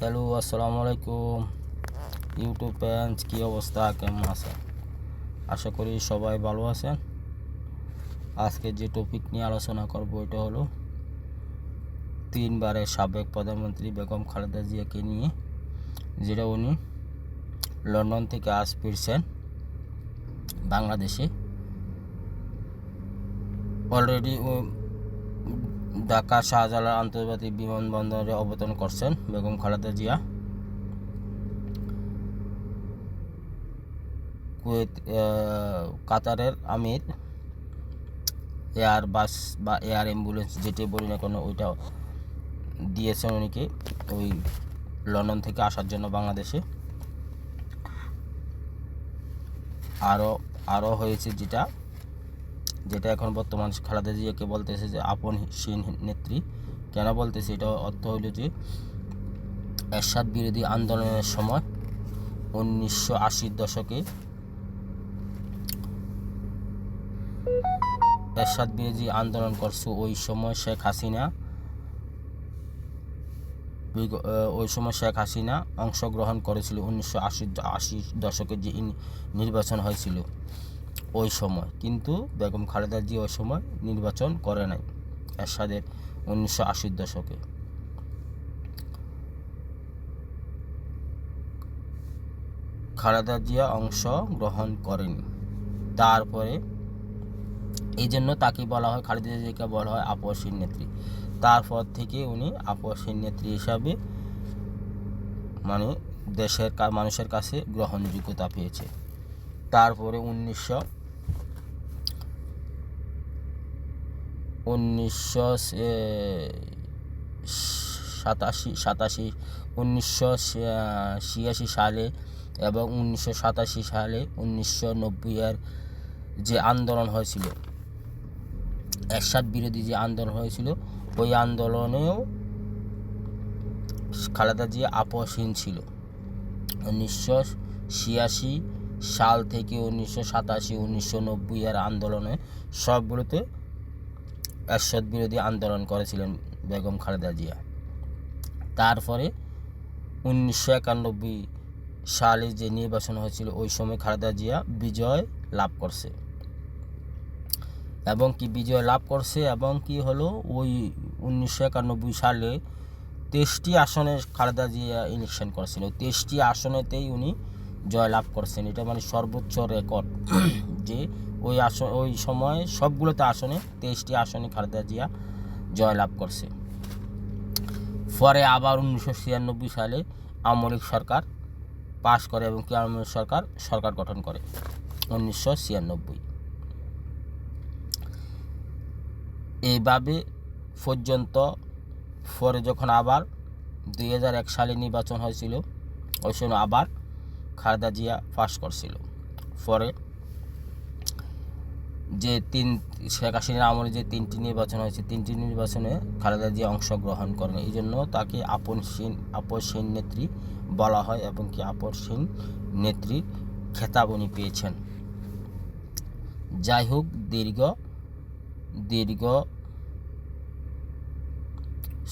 Hello, আসসালামু আলাইকুম YouTube fans, কী অবস্থা, কেমন আছেন? আশা করি সবাই ভালো আছেন। আজকে যে টপিক নিয়ে আলোচনা করব এটা হলো 3বারের সাবেক প্রধানমন্ত্রী বেগম খালেদা জিয়াকে নিয়ে, যেটা উনি লন্ডন থেকে আজ ফিরছেন বাংলাদেশে। অলরেডি ঢাকা শাহজালাল আন্তর্জাতিক বিমানবন্দরে অবতরণ করছেন বেগম খালেদা জিয়া। কুয়েত কাতারের আমির এয়ার বাস বা এয়ার অ্যাম্বুলেন্স যেটি বলি না কেন ওইটা দিয়েছেন উনিকে ওই লন্ডন থেকে আসার জন্য বাংলাদেশে। আরও হয়েছে যেটা এখন বর্তমান খালেদা জিয়াকে বলতেছে যে আপনহীন নেত্রী। কেন বলতেছে? এটা অর্থ হইল যে এরশাদ বিরোধী আন্দোলনের সময় 1980-র দশকে এরশাদ বিরোধী আন্দোলন করছে। ওই সময় শেখ হাসিনা অংশগ্রহণ করেছিল 1980 দশকে যে নির্বাচন হয়েছিল ওই সময়। কিন্তু বেগম খালেদা জিয়া ওই সময় নির্বাচন করে নাই এরশাদের 1980 দশকে। খালেদা জিয়া অংশগ্রহণ করেনি। তারপরে এই জন্য তাকে বলা হয়, খালেদা জিয়াকে বলা হয় আপসহীন নেত্রী। তারপর থেকে উনি আপসহীন নেত্রী হিসাবে মানে দেশের মানুষের কাছে গ্রহণযোগ্যতা পেয়েছে। তারপরে 1986 সালে এবং 1987 সালে 1990-এর যে আন্দোলন হয়েছিল, এরশাদ বিরোধী যে আন্দোলন হয়েছিল, ওই আন্দোলনেও খালেদা জিয়া আপসহীন ছিল। 1986 সাল থেকে 1987-1990-এর আন্দোলনে সবগুলোতে এরশাদ বিরোধী আন্দোলন করেছিলেন বেগম খালেদা জিয়া। তারপরে 1991 সালে যে নির্বাচন হয়েছিল ওই সময় খালেদা জিয়া বিজয় লাভ করছে এবং কি হলো ওই 1991 সালে 23টি আসনে খালেদা জিয়া ইলেকশন করেছিল। 23টি আসনেতেই উনি জয়লাভ করছেন। এটা মানে সর্বোচ্চ রেকর্ড যে ওই সময় সবগুলোতে আসনে 23টি আসনে খালেদা জিয়া জয়লাভ করছে। পরে আবার 1996 সালে আওয়ামী লীগ সরকার পাশ করে এবং আওয়ামী লীগ সরকার গঠন করে 1996। এইভাবে পর্যন্ত পরে যখন আবার 2001 সালে নির্বাচন হয়েছিল ওই সময় আবার খালেদা জিয়া পাশ করছিল। পরে যে শেখ হাসিনার আমলে যে 3টি নির্বাচন হয়েছে 3টি নির্বাচনে খালেদা জিয়া অংশগ্রহণ করেন। এই জন্য তাকে আপসহীন নেত্রী বলা হয় এবং আপসহীন নেত্রী খেতাব উনি পেয়েছেন। যাই হোক, দীর্ঘ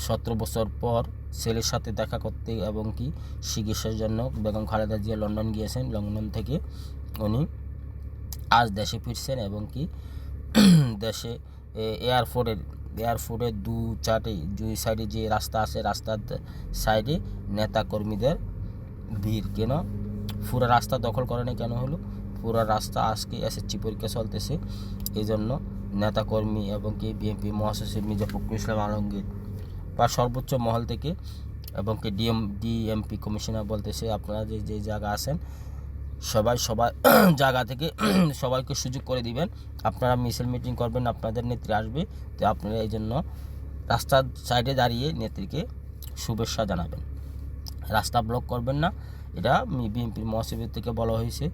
17 বছর পর ছেলের সাথে দেখা করতে এবং চিকিৎসার জন্য বেগম খালেদা জিয়া লন্ডন গিয়েছেন। লন্ডন থেকে উনি আজ দেশে ফিরছেন এবং দেশে এয়ারপোর্টের দুই সাইডে যে রাস্তা আছে, রাস্তার সাইডে নেতাকর্মীদের ভিড়। কেন পুরো রাস্তা দখল করে না? কেন হলো পুরো রাস্তা আজকে SSC পরীক্ষা চলতেছে, এই জন্য নেতাকর্মী এবং বিএনপি মহাসচিব মির্জা ফখরুল ইসলাম আলমগীর বা সর্বোচ্চ মহল থেকে এবং ডিএমপি কমিশনার বলতেছে আপনারা যে জায়গা আছেন সবাই জায়গা থেকে সবাইকে সুযোগ করে দিবেন, আপনারা মিছিল মিটিং করবেন, আপনাদের নেত্রী আসবে। তো আপনারা এই জন্য রাস্তার সাইডে দাঁড়িয়ে নেত্রীকে শুভেচ্ছা জানাবেন, রাস্তা ব্লক করবেন না। এটা বিএনপির মহাসচিবের থেকে বলা হয়েছে,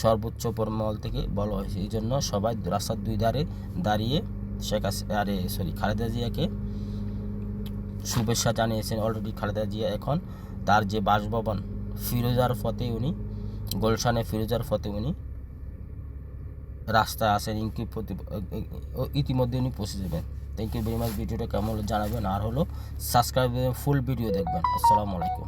সর্বোচ্চ মহল থেকে বলা হয়েছে। এই জন্য সবাই রাস্তার দুই ধারে দাঁড়িয়ে খালেদা জিয়াকে শুভেচ্ছা জানিয়েছেন। অলরেডি খালেদা জিয়া এখন তার যে বাসভবন গুলশানে ফিরোজার ফতে উনি রাস্তায় আছেন, ইতিমধ্যে উনি পৌঁছে যাবেন। Thank you very much. ভিডিওটা কেমন হলো জানাবেন, আর হলো সাবস্ক্রাইব ফুল ভিডিও দেখবেন। আসসালামু আলাইকুম।